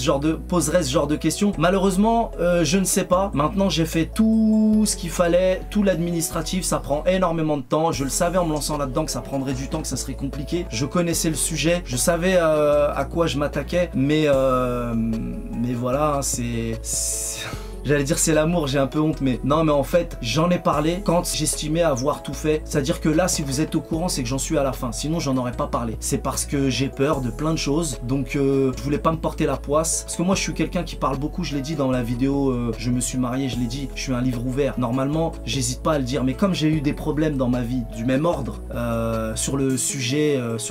ce genre de questions. Malheureusement, je ne sais pas. Maintenant, j'ai fait tout ce qu'il fallait, tout l'administratif, ça prend énormément de temps. Je le savais en me lançant là-dedans que ça prendrait du temps, que ça serait compliqué. Je connaissais le sujet, je savais à quoi je m'attaquais, mais voilà, c'est... J'allais dire c'est l'amour, j'ai un peu honte, mais non, mais en fait, j'en ai parlé quand j'estimais avoir tout fait. C'est-à-dire que là, si vous êtes au courant, c'est que j'en suis à la fin. Sinon, j'en aurais pas parlé. C'est parce que j'ai peur de plein de choses. Donc, je voulais pas me porter la poisse. Parce que moi, je suis quelqu'un qui parle beaucoup. Je l'ai dit dans la vidéo, je me suis marié, je l'ai dit, je suis un livre ouvert. Normalement, j'hésite pas à le dire. Mais comme j'ai eu des problèmes dans ma vie du même ordre, sur le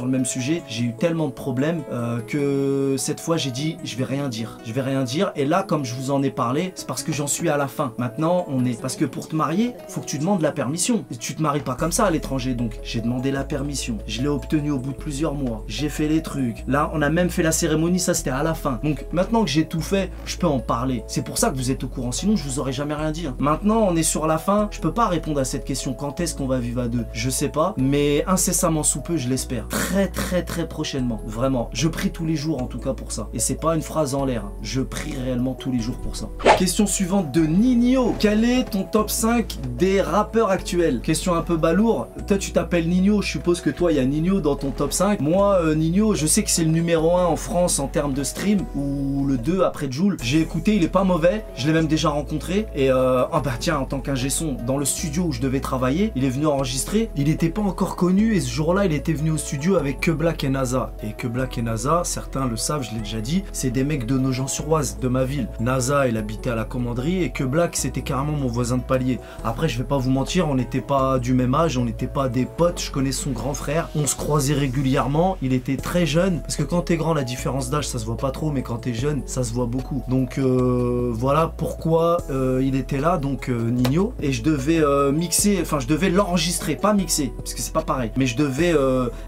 même sujet, j'ai eu tellement de problèmes que cette fois, j'ai dit, je vais rien dire. Je vais rien dire. Et là, comme je vous en ai parlé, c'est parce que j'en suis à la fin. Maintenant, parce que pour te marier, faut que tu demandes la permission. Et tu te maries pas comme ça à l'étranger. Donc, j'ai demandé la permission. Je l'ai obtenue au bout de plusieurs mois. J'ai fait les trucs. Là, on a même fait la cérémonie. Ça, c'était à la fin. Donc, maintenant que j'ai tout fait, je peux en parler. C'est pour ça que vous êtes au courant. Sinon, je vous aurais jamais rien dit. Maintenant, on est sur la fin. Je peux pas répondre à cette question. Quand est-ce qu'on va vivre à deux? Je sais pas. Mais incessamment sous peu, je l'espère. Très, très, très prochainement. Vraiment. Je prie tous les jours, en tout cas, pour ça. Et c'est pas une phrase en l'air. Je prie réellement tous les jours pour ça. Question suivante de Nino. Quel est ton top 5 des rappeurs actuels? Question un peu balourd. Toi, tu t'appelles Nino. Je suppose que toi, il y a Nino dans ton top 5. Moi, Nino, je sais que c'est le numéro 1 en France en termes de stream, ou le 2 après Jul. J'ai écouté, il est pas mauvais. Je l'ai même déjà rencontré. Et ah bah tiens, en tant qu'ingé son, dans le studio où je devais travailler, il est venu enregistrer. Il était pas encore connu et ce jour-là, il était venu au studio avec Que Black et NASA. Et Que Black et NASA, certains le savent, je l'ai déjà dit, c'est des mecs de Nogent-sur-Oise, de ma ville. NASA, il habitait à la commanderie et Que Black, c'était carrément mon voisin de palier. Après, je vais pas vous mentir, on n'était pas du même âge, on n'était pas des potes. Je connais son grand frère, on se croisait régulièrement. Il était très jeune, parce que quand t'es grand, la différence d'âge, ça se voit pas trop, mais quand t'es jeune, ça se voit beaucoup. Donc voilà pourquoi il était là, donc Nino. Et je devais mixer, enfin je devais l'enregistrer, pas mixer, parce que c'est pas pareil. Mais je devais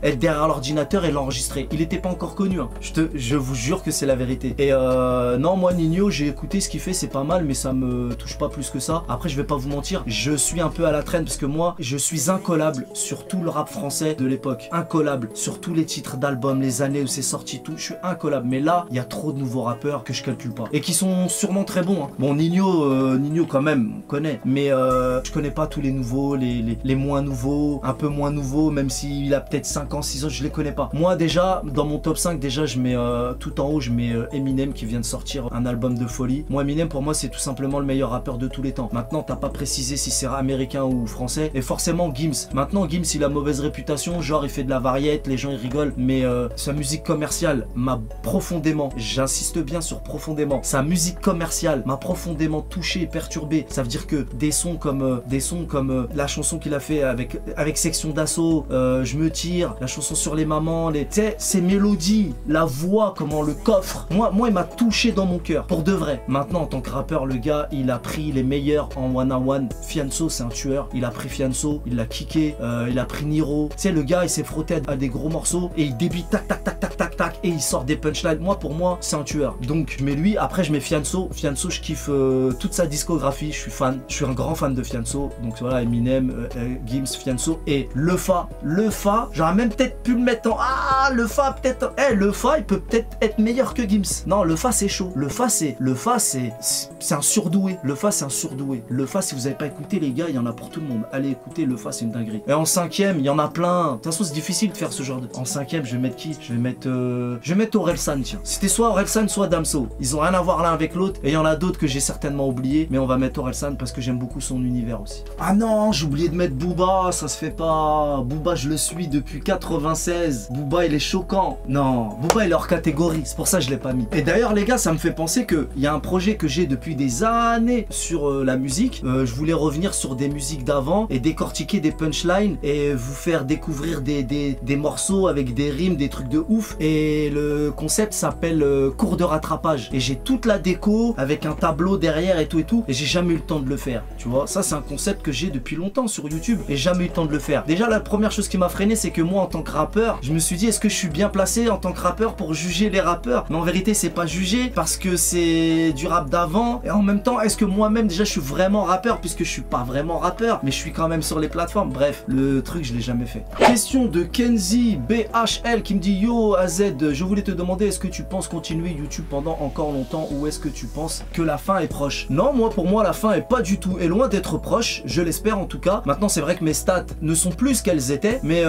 être derrière l'ordinateur et l'enregistrer. Il était pas encore connu, hein. Je vous jure que c'est la vérité. Et non, moi Nino, j'ai écouté ce qu'il fait, c'est pas mal, mais ça me touche pas plus que ça. Après, je vais pas vous mentir, je suis un peu à la traîne, parce que moi, je suis incollable sur tout le rap français de l'époque. Incollable sur tous les titres d'albums, les années où c'est sorti, tout. Je suis incollable. Mais là, il y a trop de nouveaux rappeurs que je calcule pas. Et qui sont sûrement très bons, hein. Bon, Nino quand même, on connaît. Mais je connais pas tous les nouveaux, les moins nouveaux, un peu moins nouveaux, même s'il a peut-être 5 ans, 6 ans, je les connais pas. Moi, déjà, dans mon top 5, déjà, je mets tout en haut, je mets Eminem qui vient de sortir un album de folie. Moi, Eminem, pour moi, c'est tout simplement le meilleur rappeur de tous les temps. Maintenant, t'as pas précisé si c'est américain ou français. Et forcément, Gims. Maintenant, Gims, il a mauvaise réputation. Genre, il fait de la variette, les gens, ils rigolent. Mais sa musique commerciale m'a profondément, j'insiste bien sur profondément, sa musique commerciale m'a profondément touché et perturbé. Ça veut dire que des sons comme la chanson qu'il a fait avec Section d'Assaut, Je me tire, la chanson sur les mamans, tu sais, ces mélodies, la voix, comment le coffre. Moi, il m'a touché dans mon cœur, pour de vrai. Maintenant, en tant que rappeur, le gars, il a pris les meilleurs en one-on-one. Fianso, c'est un tueur. Il a pris Fianso, il l'a kické, il a pris Niro. Tu sais, le gars, il s'est frotté à des gros morceaux et il débite tac, tac, tac, tac, tac, tac, et il sort des punchlines. Moi, pour moi, c'est un tueur. Donc, je mets lui. Après, je mets Fianso. Fianso, je kiffe toute sa discographie. Je suis fan. Je suis un grand fan de Fianso. Donc, voilà, Eminem, Gims, Fianso et Lefa. Lefa, j'aurais même peut-être pu le mettre en... Ah, Lefa, peut-être... Lefa, il peut peut-être être meilleur que Gims. Non, Lefa, c'est chaud. Lefa, c'est un surdoué. Lefa, c'est un surdoué. Lefa, si vous n'avez pas écouté, les gars, il y en a pour tout le monde. Allez écoutez, Lefa, c'est une dinguerie. Et en 5ème, il y en a plein. De toute façon, c'est difficile de faire ce genre de... En 5ème, je vais mettre qui? Je vais mettre Orelsan, tiens. C'était soit Orelsan, soit Damso. Ils ont rien à voir l'un avec l'autre. Et il y en a d'autres que j'ai certainement oublié. Mais on va mettre Orelsan parce que j'aime beaucoup son univers aussi. Ah non, j'ai oublié de mettre Booba. Ça se fait pas. Booba, je le suis depuis 96. Booba, il est choquant. Non, Booba, il est hors catégorie. C'est pour ça que je l'ai pas mis. Et d'ailleurs, les gars, ça me fait penser qu'il y a un projet que j'ai depuis des années sur la musique. Je voulais revenir sur des musiques d'avant et décortiquer des punchlines et vous faire découvrir des morceaux avec des rimes, des trucs de ouf. Et le concept s'appelle cours de rattrapage. Et j'ai toute la déco avec un tableau derrière et tout. Et j'ai jamais eu le temps de le faire. Tu vois, ça, c'est un concept que j'ai depuis longtemps sur YouTube et jamais eu le temps de le faire. Déjà, la première chose qui m'a freiné, c'est que moi, en tant que rappeur, je me suis dit, est-ce que je suis bien placé en tant que rappeur pour juger les rappeurs? Mais en vérité, c'est pas juger parce que c'est du rap d'avant. Et en même temps, est-ce que moi-même, déjà, je suis vraiment rappeur puisque je suis pas vraiment rappeur, mais je suis quand même sur les plateformes. Bref, le truc, je l'ai jamais fait. Question de Kenzie BHL qui me dit, yo, AZ, Z, je voulais te demander, est-ce que tu penses continuer YouTube pendant encore longtemps ou est-ce que tu penses que la fin est proche? Non, moi pour moi la fin est pas du tout, est loin d'être proche, je l'espère en tout cas. Maintenant c'est vrai que mes stats ne sont plus ce qu'elles étaient, mais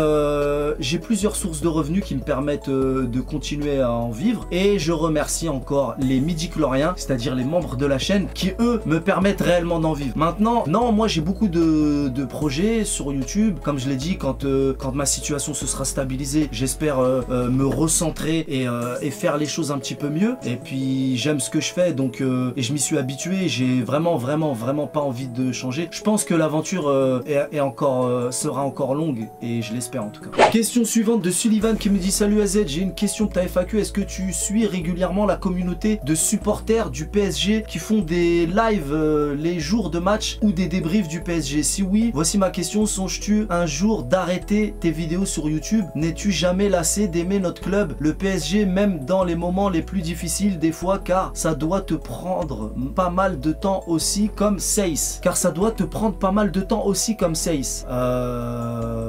j'ai plusieurs sources de revenus qui me permettent de continuer à en vivre, et je remercie encore les midi-chloriens, c'est-à-dire les membres de la chaîne qui eux me permettent réellement d'en vivre. Maintenant, non, moi j'ai beaucoup de projets sur YouTube, comme je l'ai dit, quand ma situation se sera stabilisée, j'espère me recentrer et faire les choses un petit peu mieux. Et puis j'aime ce que je fais, donc et je m'y suis habitué, j'ai vraiment pas envie de changer. Je pense que l'aventure sera encore longue, et je l'espère en tout cas. Question suivante de Sullivan qui me dit: salut AZ, j'ai une question de ta FAQ, est-ce que tu suis régulièrement la communauté de supporters du PSG qui font des lives les jours de match ou des débriefs du PSG? Si oui, voici ma question, songes-tu un jour d'arrêter tes vidéos sur YouTube? N'es-tu jamais lassé d'aimer notre club, le PSG, même dans les moments les plus difficiles des fois, car ça doit te prendre pas mal de temps aussi comme Seiss?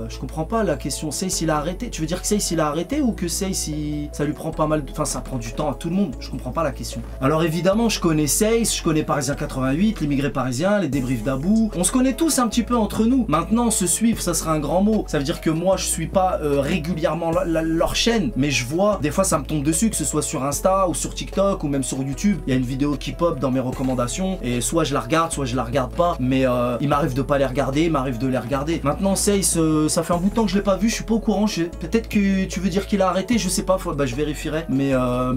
Je comprends pas la question. Seiss il a arrêté? Tu veux dire que Seiss il a arrêté ou que Seiss ça lui prend pas mal de... Enfin ça prend du temps à tout le monde. Je comprends pas la question. Alors évidemment je connais Seiss, je connais Parisien 88, l'immigré parisien, les débriefs d'Abou. On se connaît tous un petit peu entre nous. Maintenant se suivre ça serait un grand mot. Ça veut dire que moi je suis pas régulièrement leur chaîne, mais je vois, des fois ça me tombe dessus, que ce soit sur Insta ou sur TikTok ou même sur YouTube. Il y a une vidéo qui pop dans mes recommandations et soit je la regarde, soit je la regarde pas. Mais il m'arrive de pas les regarder, il m'arrive de les regarder. Maintenant Seiss, ça fait un bout de temps que je l'ai pas vu, je suis pas au courant. Peut-être que tu veux dire qu'il a arrêté, je sais pas, je vérifierai. Mais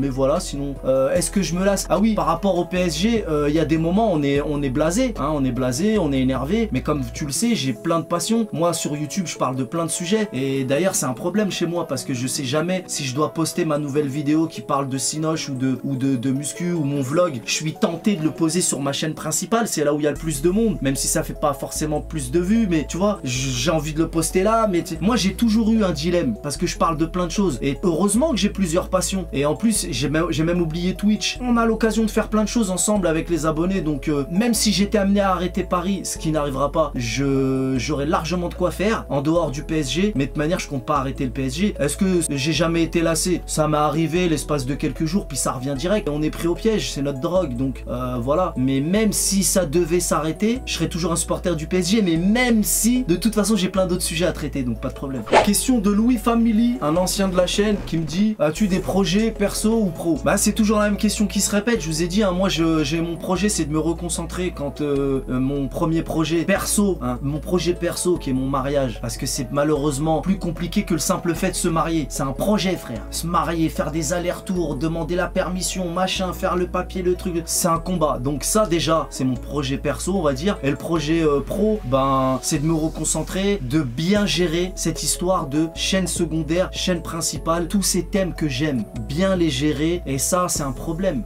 voilà, sinon est-ce que je me lasse? Ah oui, par rapport au PSG, il y a des moments on est blasé, hein, on est énervé, mais comme tu le sais, j'ai plein de passion. Moi sur YouTube je parle de plein de sujets, et d'ailleurs c'est un problème chez moi parce que je sais jamais si je dois poster ma nouvelle vidéo qui parle de Cinoche ou de muscu, ou mon vlog. Je suis tenté de le poser sur ma chaîne principale, c'est là où il y a le plus de monde, même si ça fait pas forcément plus de vues, mais tu vois, j'ai envie de le poster là. Mais moi j'ai toujours eu un dilemme parce que je parle de plein de choses, et heureusement que j'ai plusieurs passions, et en plus j'ai même oublié Twitch. On a l'occasion de faire plein de choses ensemble avec les abonnés, donc même si j'étais amené à arrêter Paris, ce qui n'arrivera pas, j'aurais largement de quoi faire en dehors du PSG, mais de toute manière je compte pas arrêter le PSG. Est-ce que j'ai jamais été lassé? Ça m'est arrivé l'espace de quelques jours, puis ça revient direct, on est pris au piège, c'est notre drogue, donc voilà. Mais même si ça devait s'arrêter, je serais toujours un supporter du PSG, mais même si, de toute façon j'ai plein d'autres sujets à traiter, donc pas de problème. Question de Louis Family, un ancien de la chaîne, qui me dit: as-tu des projets perso ou pro? Bah c'est toujours la même question qui se répète, je vous ai dit, hein, moi j'ai mon projet, c'est de me reconcentrer quand mon premier projet perso, hein, mon projet perso qui est mon mariage, parce que c'est malheureusement plus compliqué que le simple fait de se marier. C'est un projet frère, se marier, faire des allers-retours, demander la permission, machin, faire le papier, le truc, c'est un combat. Donc ça déjà c'est mon projet perso on va dire, et le projet pro, ben c'est de me reconcentrer, de bien gérer cette histoire de chaîne secondaire, chaîne principale, tous ces thèmes que j'aime, bien les gérer, et ça c'est un problème,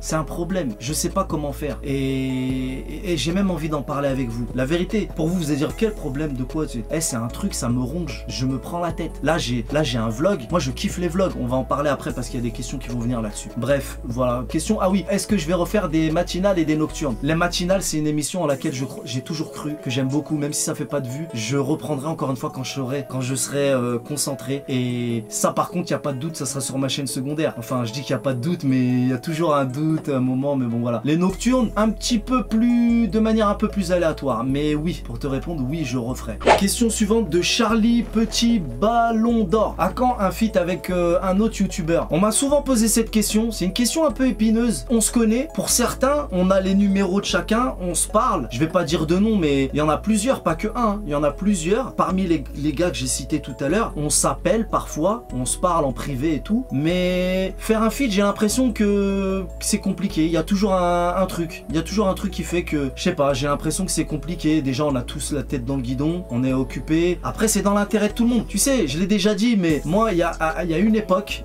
je sais pas comment faire, et j'ai même envie d'en parler avec vous. La vérité, pour vous, vous allez dire quel problème, de quoi? C'est un truc, ça me ronge, je me prends la tête. Là j'ai un vlog, moi je kiffe les vlogs, on va en parler après parce qu'il y a des questions qui vont venir là-dessus. Bref, voilà, question, ah oui, est-ce que je vais refaire des matinales et des nocturnes? Les matinales c'est une émission à laquelle j'ai toujours cru, que j'aime beaucoup, même si ça fait pas de vues, je reprendrai encore une fois quand je serai concentré, et ça par contre il n'y a pas de doute, ça sera sur ma chaîne secondaire. Enfin je dis qu'il n'y a pas de doute, mais il y a toujours un doute, un moment, mais bon voilà. Les nocturnes, un petit peu plus, de manière un peu plus aléatoire, mais oui, pour te répondre, oui je referai. Question suivante de Charlie Petit Ballon d'Or: à quand un feat avec un autre youtubeur? On m'a souvent posé cette question, c'est une question un peu épineuse. On se connaît, pour certains on a les numéros de chacun, on se parle, je vais pas dire de nom, mais il y en a plusieurs, pas que un, il y en a plusieurs. Parmi les gars que j'ai cités tout à l'heure, on s'appelle parfois, on se parle en privé et tout, mais faire un feat, j'ai l'impression que c'est compliqué. Il y a toujours un truc, il y a toujours un truc qui fait que, je sais pas, j'ai l'impression que c'est compliqué. Déjà on a tous la tête dans le guidon, on est occupé. Après c'est dans l'intérêt de tout le monde, tu sais, je l'ai déjà dit, mais moi il y a une époque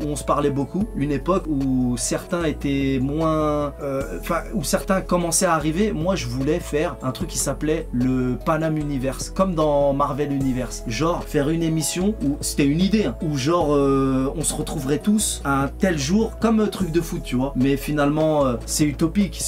où on se parlait beaucoup, une époque où certains étaient moins, où certains commençaient à arriver. Moi je voulais faire un truc qui s'appelait le Panam Universe, comme dans Marvel Universe, genre faire une émission où c'était une idée, hein, où genre on se retrouverait tous à un tel jour, comme truc de foot, tu vois. Mais finalement c'est utopique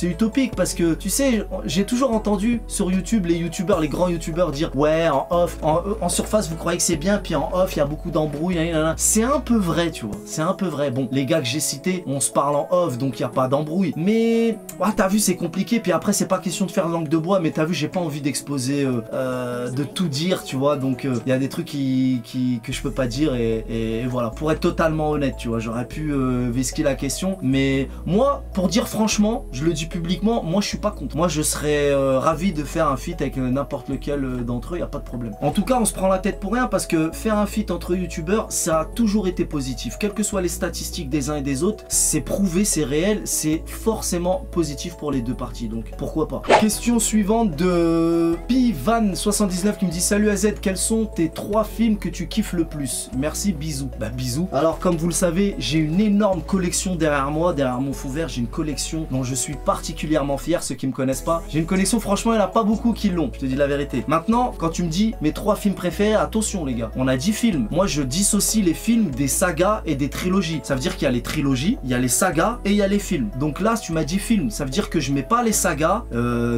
parce que tu sais, j'ai toujours entendu sur YouTube les youtubeurs, les grands youtubeurs dire ouais en off, en surface vous croyez que c'est bien, puis en off il y a beaucoup d'embrouilles, c'est un peu vrai. vrai, tu vois. C'est un peu vrai. Bon, les gars que j'ai cités, on se parle en off, donc il n'y a pas d'embrouille. Mais, t'as vu, c'est compliqué. Puis après, c'est pas question de faire langue de bois, mais t'as vu, j'ai pas envie d'exposer, de tout dire, tu vois. Donc, il y a des trucs que je peux pas dire. Et voilà, pour être totalement honnête, tu vois, j'aurais pu vesquer la question. Mais moi, pour dire franchement, je le dis publiquement, moi, je suis pas contre. Moi, je serais ravi de faire un feat avec n'importe lequel d'entre eux, y a pas de problème. En tout cas, on se prend la tête pour rien parce que faire un feat entre youtubeurs, ça a toujours été positif. Quelles que soient les statistiques des uns et des autres, c'est prouvé, c'est réel, c'est forcément positif pour les deux parties. Donc, pourquoi pas. Question suivante de Pivan79 qui me dit: salut AZ, quels sont tes 3 films que tu kiffes le plus? Merci, bisous. Bah, bisous. Alors, comme vous le savez, j'ai une énorme collection derrière moi, derrière mon fond vert, j'ai une collection dont je suis particulièrement fier. Ceux qui me connaissent pas, j'ai une collection, franchement, il n'y en a pas beaucoup qui l'ont, je te dis la vérité. Maintenant, quand tu me dis mes 3 films préférés, attention les gars, on a 10 films. Moi, je dissocie les films des sagas et des trilogies. Ça veut dire qu'il y a les trilogies, il y a les sagas et il y a les films. Donc là, si tu m'as dit films, ça veut dire que je mets pas les sagas.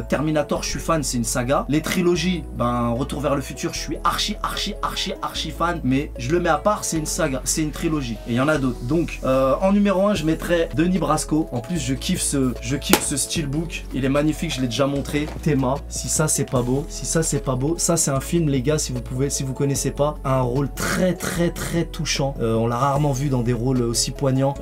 Terminator, je suis fan, c'est une saga. Les trilogies, ben Retour vers le futur, je suis archi fan, mais je le mets à part, c'est une saga, c'est une trilogie. Et il y en a d'autres. Donc en numéro 1, je mettrais Denis Brasco. En plus, je kiffe ce steelbook. Il est magnifique, je l'ai déjà montré. Théma, si ça c'est pas beau, si ça c'est pas beau, ça c'est un film les gars, si vous connaissez pas, un rôle très touchant. On l'a rarement vu dans des rôles aussi poignants.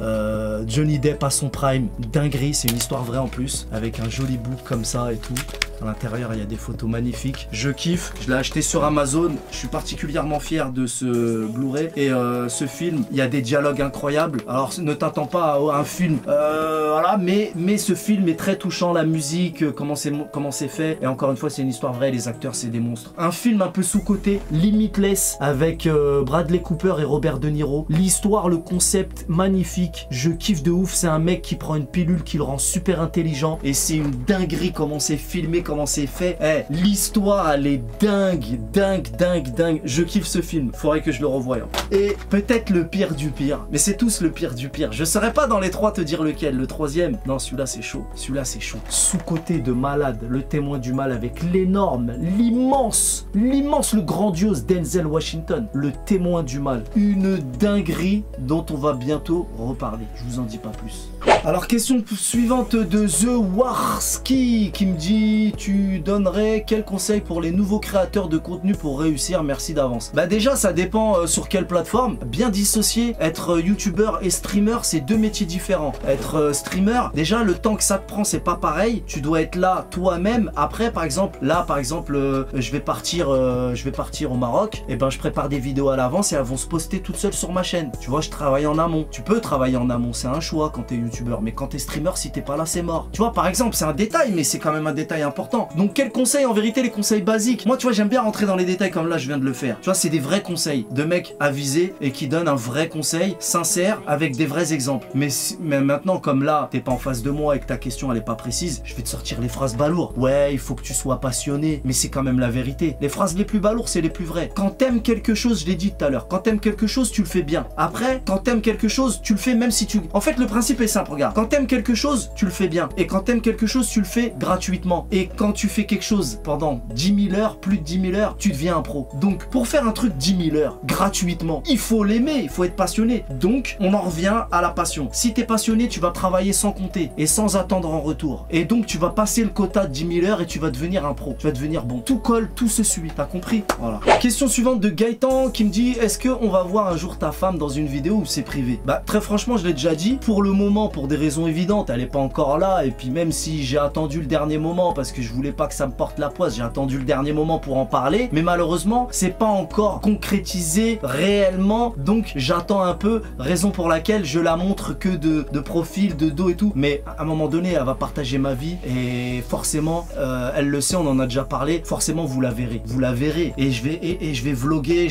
Johnny Depp à son prime, dinguerie, c'est une histoire vraie en plus, avec un joli book comme ça et tout. À l'intérieur, il y a des photos magnifiques. Je kiffe, je l'ai acheté sur Amazon. Je suis particulièrement fier de ce Blu-ray. Et ce film, il y a des dialogues incroyables. Alors, ne t'attends pas à un film, voilà, mais ce film est très touchant. La musique, comment c'est fait. Et encore une fois, c'est une histoire vraie. Les acteurs, c'est des monstres. Un film un peu sous-coté, Limitless, avec Bradley Cooper et Robert De Niro. L'histoire, le concept, magnifique. Je kiffe de ouf. C'est un mec qui prend une pilule qui le rend super intelligent. Et c'est une dinguerie comment c'est filmé, comment c'est fait. L'histoire, elle est dingue. Je kiffe ce film. Faudrait que je le revoie. Et peut-être le pire du pire. Mais c'est tous le pire du pire. Je saurais pas dans les 3 te dire lequel. Le 3e, non, celui-là c'est chaud. Celui-là c'est chaud. Sous-côté de Malade, Le Témoin du Mal, avec l'énorme, l'immense, le grandiose Denzel Washington. Le Témoin du Mal. Une dinguerie dont on va bientôt reparler. Je vous en dis pas plus. Alors, question suivante de The Warski qui me dit: tu donnerais quel conseil pour les nouveaux créateurs de contenu pour réussir? Merci d'avance. Bah déjà, ça dépend sur quelle plateforme. Bien dissocier, être youtubeur et streamer, c'est 2 métiers différents. Être streamer, déjà le temps que ça te prend, c'est pas pareil. Tu dois être là toi-même. Après, par exemple, je vais partir au Maroc. Et ben, je prépare des vidéos à l'avance et elles vont se poster toutes seules sur ma chaîne. Tu vois, je travaille en amont. Tu peux travailler en amont, c'est un choix quand t'es youtubeur. Mais quand t'es streamer, si t'es pas là, c'est mort. Tu vois, par exemple, c'est un détail, mais c'est quand même un détail important. Donc, quel conseil? En vérité, les conseils basiques. Moi, tu vois, j'aime bien rentrer dans les détails comme là, je viens de le faire. Tu vois, c'est des vrais conseils de mecs avisés et qui donnent un vrai conseil sincère avec des vrais exemples. Mais maintenant, comme là, t'es pas en face de moi et que ta question, elle est pas précise, je vais te sortir les phrases balourdes. Ouais, il faut que tu sois passionné, mais c'est quand même la vérité. Les phrases les plus balourdes, c'est les plus vraies. Quand t'aimes quelque chose, je l'ai dit tout à l'heure, quand t'aimes quelque chose, tu le fais bien. Après, quand t'aimes quelque chose, tu le fais même si tu... En fait, le principe est simple, regarde. Quand t'aimes quelque chose, tu le fais bien. Et quand t'aimes quelque chose, tu le fais gratuitement. Et quand tu fais quelque chose pendant 10 000 heures, plus de 10 000 heures, tu deviens un pro. Donc, pour faire un truc 10 000 heures, gratuitement, il faut l'aimer, il faut être passionné. Donc, on en revient à la passion. Si t'es passionné, tu vas travailler sans compter et sans attendre en retour. Et donc, tu vas passer le quota de 10 000 heures et tu vas devenir un pro. Tu vas devenir bon. Tout colle, tout se suit. T'as compris? Voilà. Question suivante de Gaëtan qui me dit: est-ce qu'on va voir un jour ta femme dans une vidéo ou c'est privé? Bah, très franchement, je l'ai déjà dit. Pour le moment, pour des raisons évidentes, elle est pas encore là. Et puis, même si j'ai attendu le dernier moment parce que je voulais pas que ça me porte la poisse, j'ai attendu le dernier moment pour en parler. Mais malheureusement, c'est pas encore concrétisé réellement. Donc, j'attends un peu. Raison pour laquelle je la montre que de profil, de dos et tout. Mais à un moment donné, elle va partager ma vie. Et forcément, elle le sait, on en a déjà parlé. Forcément, vous la verrez. Vous la verrez. Et je vais vlogger.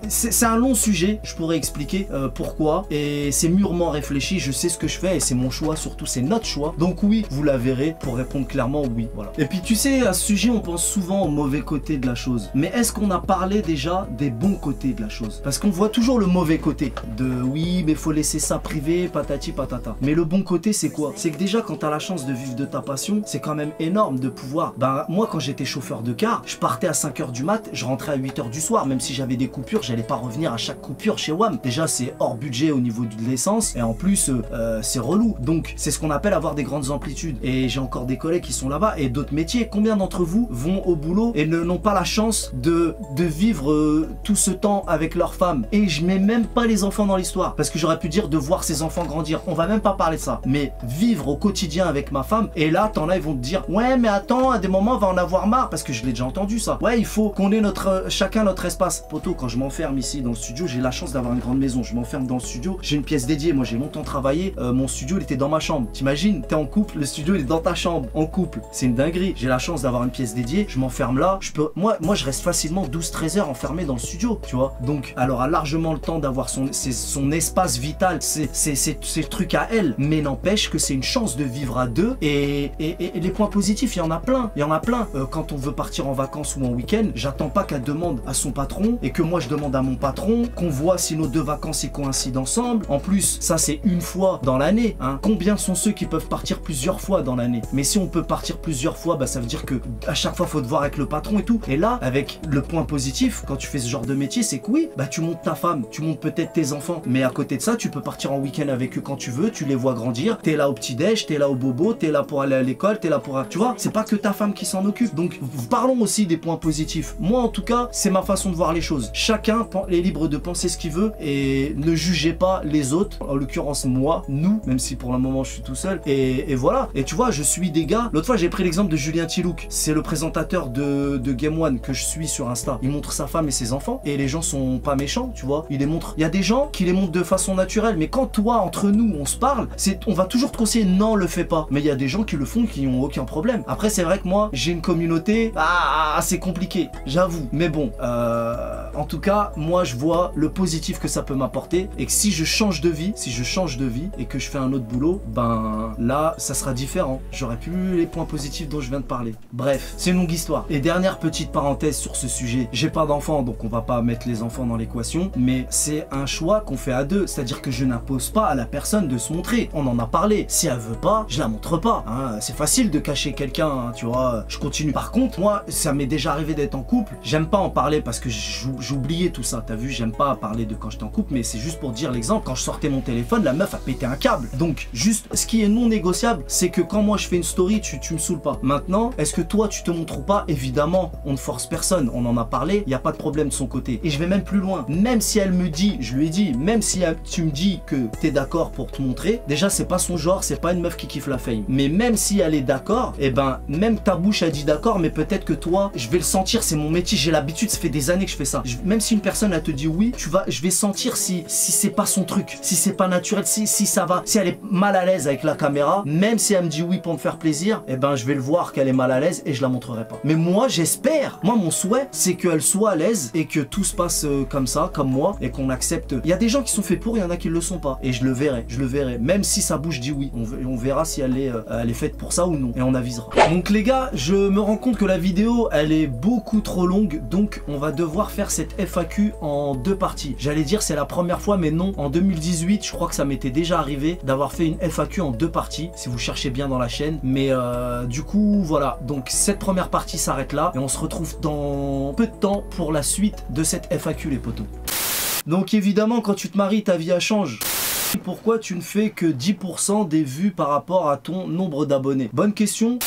C'est un long sujet. Je pourrais expliquer pourquoi. Et c'est mûrement réfléchi. Je sais ce que je fais. Et c'est c'est mon choix, surtout c'est notre choix. Donc oui, vous la verrez, pour répondre clairement oui, voilà. Et puis tu sais, à ce sujet, on pense souvent au mauvais côté de la chose. Mais est-ce qu'on a parlé déjà des bons côtés de la chose? Parce qu'on voit toujours le mauvais côté de oui, mais faut laisser ça privé, patati patata. Mais le bon côté, c'est quoi? C'est que déjà, quand t'as la chance de vivre de ta passion, c'est quand même énorme de pouvoir. Ben, moi, quand j'étais chauffeur de car, je partais à 5 h du mat, je rentrais à 8 h du soir, même si j'avais des coupures, j'allais pas revenir à chaque coupure chez WAM. Déjà, c'est hors budget au niveau de l'essence, et en plus, c'est relou. Donc, c'est ce qu'on appelle avoir des grandes amplitudes. Et j'ai encore des collègues qui sont là-bas, et d'autres métiers. Combien d'entre vous vont au boulot et n'ont pas la chance de vivre tout ce temps avec leur femme? Et je mets même pas les enfants dans l'histoire, parce que j'aurais pu dire de voir ses enfants grandir. On va même pas parler de ça. Mais vivre au quotidien avec ma femme, et là, t'en as, ils vont te dire, ouais, mais attends, à des moments, on va en avoir marre, parce que je l'ai déjà entendu ça. Ouais, il faut qu'on ait chacun notre espace. Poto, quand je m'enferme ici dans le studio, j'ai la chance d'avoir une grande maison. Je m'enferme dans le studio, j'ai une pièce dédiée. Moi, j'ai longtemps travaillé. Mon studio, il était dans ma chambre. T'imagines, t'es en couple, le studio, il est dans ta chambre, en couple. C'est une dinguerie. J'ai la chance d'avoir une pièce dédiée. Je m'enferme là. Moi, je reste facilement 12-13 heures enfermé dans le studio, tu vois. Donc, alors, a largement le temps d'avoir son espace vital, c'est le truc à elle. Mais n'empêche que c'est une chance de vivre à deux. Et les points positifs, il y en a plein. Il y en a plein. Quand on veut partir en vacances ou en week-end, j'attends pas qu'elle demande à son patron et que moi je demande à mon patron, qu'on voit si nos deux vacances y coïncident ensemble. En plus, ça c'est une fois dans l'année, hein. Combien sont ceux qui peuvent partir plusieurs fois dans l'année? Mais si on peut partir plusieurs fois, bah ça veut dire que à chaque fois faut te voir avec le patron et tout. Et là, avec le point positif, quand tu fais ce genre de métier, c'est que oui, bah tu montes ta femme, tu montes peut-être tes enfants, mais à côté de ça, tu peux partir en week-end avec eux quand tu veux, tu les vois grandir, t'es là au petit-déj, t'es là au bobo, t'es là pour aller à l'école, t'es là pour... Tu vois, c'est pas que ta femme qui s'en occupe. Donc parlons aussi des points positifs. Moi en tout cas, c'est ma façon de voir les choses. Chacun est libre de penser ce qu'il veut et ne jugez pas les autres, en l'occurrence moi, nous, même si pour le moment je suis tout seul. Et voilà. Et tu vois, je suis des gars. L'autre fois j'ai pris l'exemple de Julien Tilouk. C'est le présentateur de Game One que je suis sur Insta. Il montre sa femme et ses enfants et les gens sont pas méchants, tu vois. Il les montre. Il y a des gens qui les montrent de façon naturelle, mais quand toi, entre nous, on se parle, on va toujours te conseiller non, le fais pas. Mais il y a des gens qui le font qui n'ont aucun problème. Après, c'est vrai que moi, j'ai une communauté, c'est compliqué, j'avoue. Mais bon, en tout cas, moi, je vois le positif que ça peut m'apporter et que si je change de vie, et que je fais un autre boulot, ben là, ça sera différent. J'aurais plus les points positifs dont je viens de parler. Bref, c'est une longue histoire. Et dernière petite parenthèse sur ce sujet, j'ai pas d'enfants, donc on va pas mettre les enfants dans l'équation, mais c'est un choix qu'on fait à deux, c'est-à-dire que je n'impose pas à la personne de se montrer. On en a parlé. Si elle veut pas, je la montre pas. Hein. C'est facile de cacher quelqu'un, hein, tu vois. Je continue. Par contre, moi, ça m'est déjà arrivé d'être en couple. J'aime pas en parler parce que j'oubliais tout ça. T'as vu, j'aime pas parler de quand j'étais en couple, mais c'est juste pour dire l'exemple. Quand je sortais mon téléphone, la meuf a pété un câble. Donc, juste, ce qui est non négociable, c'est que quand moi je fais une story, tu me saoules pas. Maintenant, est-ce que toi tu te montres ou pas? Évidemment, on ne force personne. On en a parlé. Il n'y a pas de problème de son côté. Et je vais même plus loin. Même si elle me dit, je lui ai dit, même si tu me dis que t'es d'accord pour te montrer, déjà c'est pas son genre, c'est pas une meuf qui kiffe la fame. Mais même si elle est d'accord, et ben même ta bouche a dit d'accord, mais peut-être que toi, je vais le sentir, c'est mon métier, j'ai l'habitude, ça fait des années que je fais ça. Même si une personne elle te dit oui, je vais sentir si c'est pas son truc, si c'est pas naturel, si ça va, si elle est mal à l'aise avec la caméra, même si elle me dit oui pour me faire plaisir, et ben je vais le voir qu'elle est mal à l'aise et je la montrerai pas. Mais moi j'espère, moi mon souhait c'est qu'elle soit à l'aise et que tout se passe comme ça, comme moi, et qu'on accepte. Il y a des gens qui sont faits pour, il y en a qui le sont pas, et je le verrai, même si sa bouche dit oui, on verra si elle est faite pour ça ou non, et on avisera. Donc les gars, je me rends compte que la vidéo elle est beaucoup trop longue, donc on va devoir faire cette FAQ en deux parties. J'allais dire c'est la première fois, mais non, en 2018 je crois que ça m'était déjà arrivé d'avoir fait une FAQ en deux parties, si vous cherchez bien dans la chaîne, mais du coup voilà, donc cette première partie s'arrête là, et on se retrouve dans peu de temps pour la suite de cette FAQ les potos. Donc évidemment quand tu te maries ta vie elle change. Pourquoi tu ne fais que 10% des vues par rapport à ton nombre d'abonnés? Bonne question.